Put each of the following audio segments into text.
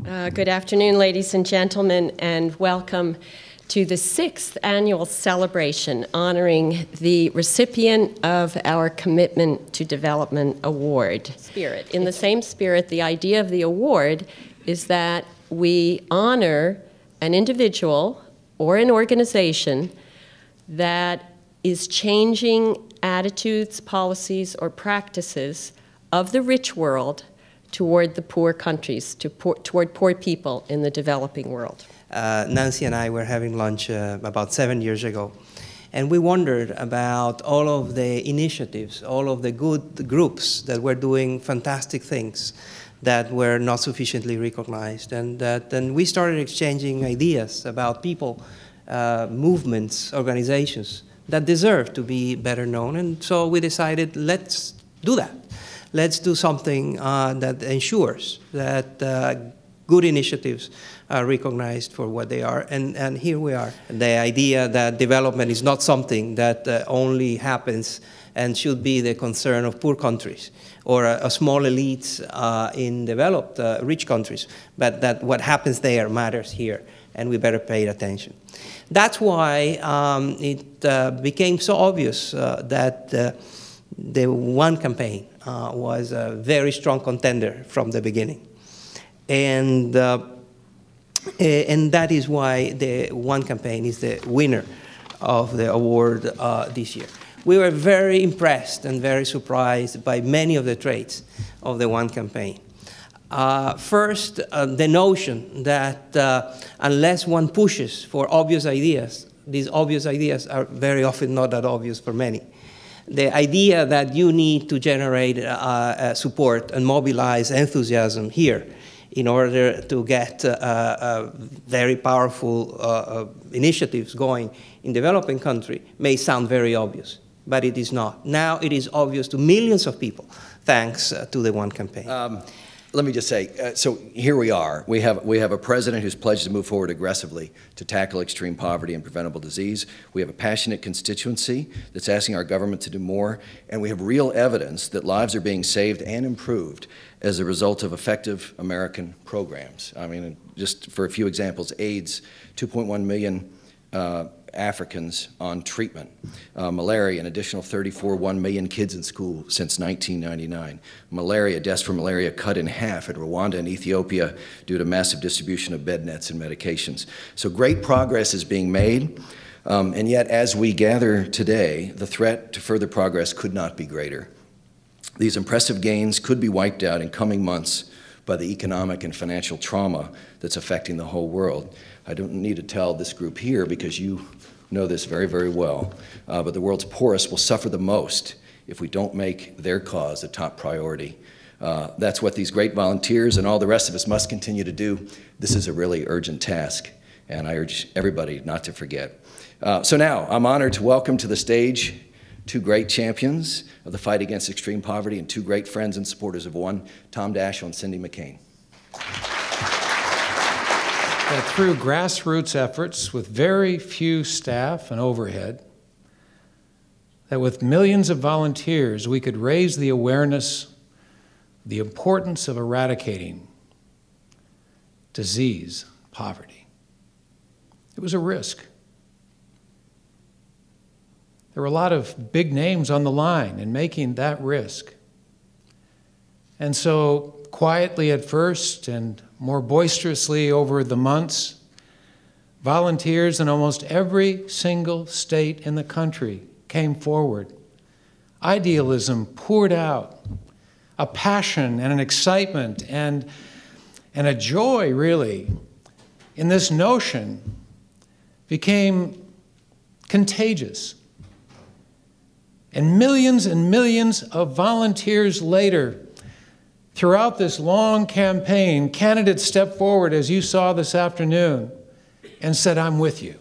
Good afternoon, ladies and gentlemen, and welcome to the 6th annual celebration honoring the recipient of our Commitment to Development Award. In the same spirit, the idea of the award is that we honor an individual or an organization that is changing attitudes, policies, or practices of the rich world toward the poor countries, toward poor people in the developing world. Nancy and I were having lunch about 7 years ago, and we wondered about all of the initiatives, all of the good groups that were doing fantastic things that were not sufficiently recognized, and then we started exchanging ideas about people, movements, organizations that deserve to be better known, and so we decided, let's do that. Let's do something that ensures that good initiatives are recognized for what they are, and here we are. The idea that development is not something that only happens and should be the concern of poor countries or a small elites in developed, rich countries, but that what happens there matters here, and we better pay attention. That's why it became so obvious that the One campaign was a very strong contender from the beginning. And that is why the One campaign is the winner of the award this year. We were very impressed and very surprised by many of the traits of the One campaign. First, the notion that unless one pushes for obvious ideas, these obvious ideas are very often not that obvious for many. The idea that you need to generate support and mobilize enthusiasm here in order to get very powerful initiatives going in developing country may sound very obvious, but it is not. Now it is obvious to millions of people thanks to the One campaign. Let me just say, so here we are. We have a president who's pledged to move forward aggressively to tackle extreme poverty and preventable disease. We have a passionate constituency that's asking our government to do more, and we have real evidence that lives are being saved and improved as a result of effective American programs. I mean, just for a few examples, AIDS, 2.1 million Africans on treatment. Malaria, an additional 1 million kids in school since 1999. Malaria, deaths from malaria cut in half in Rwanda and Ethiopia due to massive distribution of bed nets and medications. So great progress is being made, and yet as we gather today, the threat to further progress could not be greater. These impressive gains could be wiped out in coming months by the economic and financial trauma that's affecting the whole world. I don't need to tell this group here because you know this very, very well, but the world's poorest will suffer the most if we don't make their cause a top priority. That's what these great volunteers and all the rest of us must continue to do. This is a really urgent task, and I urge everybody not to forget. So now, I'm honored to welcome to the stage two great champions of the fight against extreme poverty and two great friends and supporters of One, Tom Daschle and Cindy McCain. That through grassroots efforts with very few staff and overhead, that with millions of volunteers, we could raise the awareness, the importance of eradicating disease, poverty. It was a risk. There were a lot of big names on the line in making that risk. And so quietly at first and more boisterously over the months, volunteers in almost every single state in the country came forward. Idealism poured out, a passion and an excitement and a joy, really, in this notion became contagious. And millions of volunteers later, throughout this long campaign, candidates stepped forward, as you saw this afternoon, and said, "I'm with you."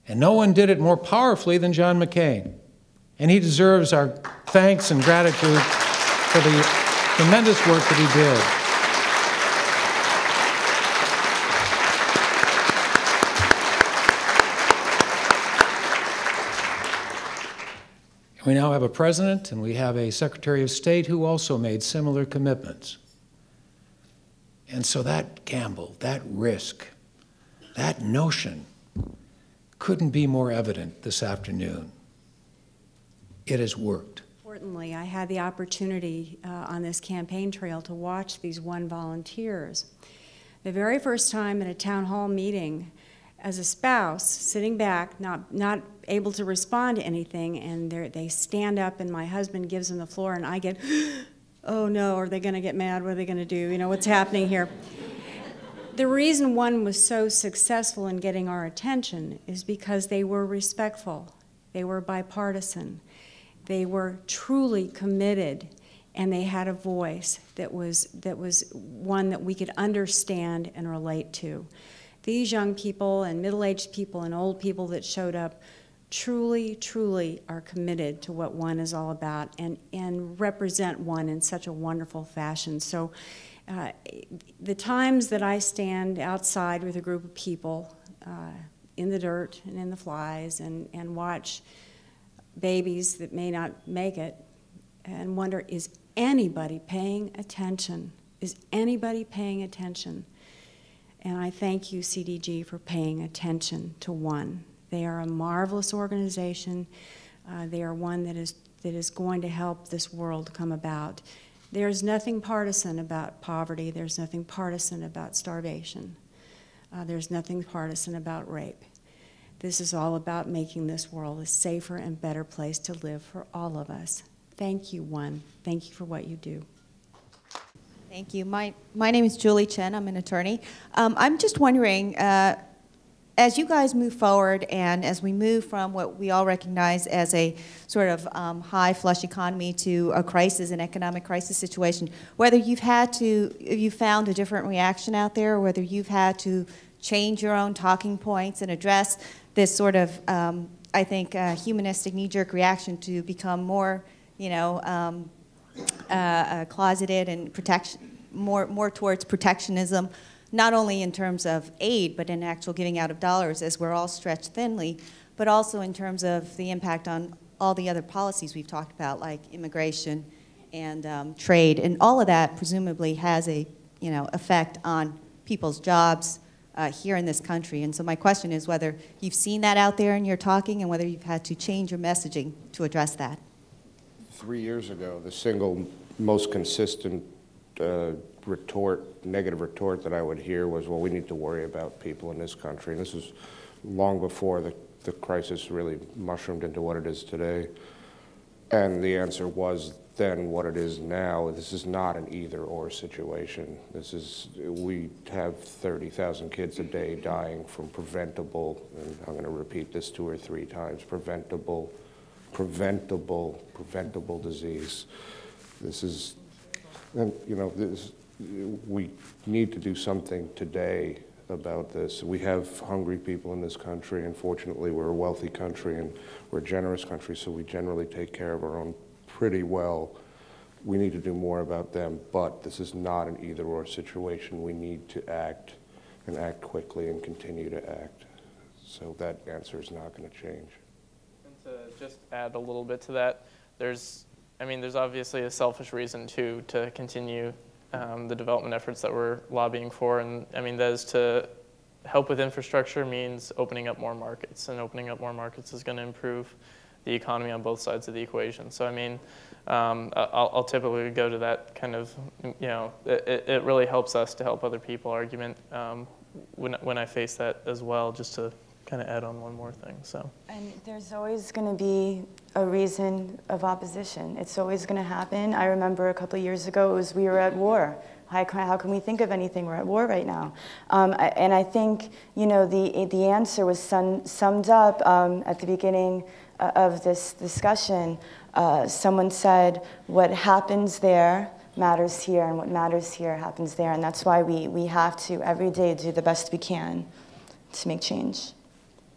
And no one did it more powerfully than John McCain. And he deserves our thanks and gratitude for the tremendous work that he did. We now have a president and we have a Secretary of State who also made similar commitments. And so that gamble, that risk, that notion couldn't be more evident this afternoon. It has worked. Importantly, I had the opportunity on this campaign trail to watch these one volunteers. The very first time at a town hall meeting, as a spouse, sitting back, not able to respond to anything, and they stand up and my husband gives them the floor and I get, oh no, are they going to get mad? What are they going to do? You know, what's happening here? The reason one was so successful in getting our attention is because they were respectful. They were bipartisan. They were truly committed, and they had a voice that was one that we could understand and relate to. These young people and middle-aged people and old people that showed up truly, truly are committed to what one is all about and represent one in such a wonderful fashion. So the times that I stand outside with a group of people in the dirt and in the flies and watch babies that may not make it and wonder, is anybody paying attention? Is anybody paying attention? And I thank you, CDG, for paying attention to one. They are a marvelous organization. They are one that is going to help this world come about. There's nothing partisan about poverty. There's nothing partisan about starvation. There's nothing partisan about rape. This is all about making this world a safer and better place to live for all of us. Thank you, one. Thank you for what you do. Thank you. My name is Julie Chen. I'm an attorney. I'm just wondering, as you guys move forward and as we move from what we all recognize as a sort of high flush economy to a crisis, an economic crisis situation, whether you've found a different reaction out there, or whether you've had to change your own talking points and address this sort of, I think, humanistic knee-jerk reaction to become more, you know, closeted and more towards protectionism, not only in terms of aid, but in actual giving out of dollars as we're all stretched thinly, but also in terms of the impact on all the other policies we've talked about, like immigration and trade, and all of that presumably has a, you know, effect on people's jobs here in this country. And so my question is whether you've seen that out there in your talking and whether you've had to change your messaging to address that. 3 years ago, the single most consistent negative retort that I would hear was, well, we need to worry about people in this country. And this was long before the crisis really mushroomed into what it is today. And the answer was then what it is now. This is not an either-or situation. We have 30,000 kids a day dying from preventable, and I'm going to repeat this 2 or 3 times, preventable disease. This is, and you know, we need to do something today about this. We have hungry people in this country. Unfortunately, we're a wealthy country and we're a generous country, so we generally take care of our own pretty well. We need to do more about them, but this is not an either-or situation. We need to act, and act quickly, and continue to act. So that answer is not going to change. To just add a little bit to that, there's obviously a selfish reason too to continue the development efforts that we're lobbying for, and I mean that is to help with infrastructure means opening up more markets, and opening up more markets is going to improve the economy on both sides of the equation. So I mean, I'll typically go to that kind of, you know, it really helps us to help other people argument when I face that as well, just to kind of add on one more thing. So. And there's always going to be a reason of opposition. It's always going to happen. I remember a couple of years ago, it was we were at war. How can we think of anything? We're at war right now. And I think, you know, the answer was summed up at the beginning of this discussion. Someone said, what happens there matters here, and what matters here happens there. And that's why we have to, every day, do the best we can to make change.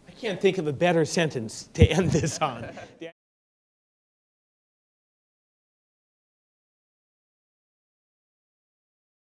I can't think of a better sentence to end this on.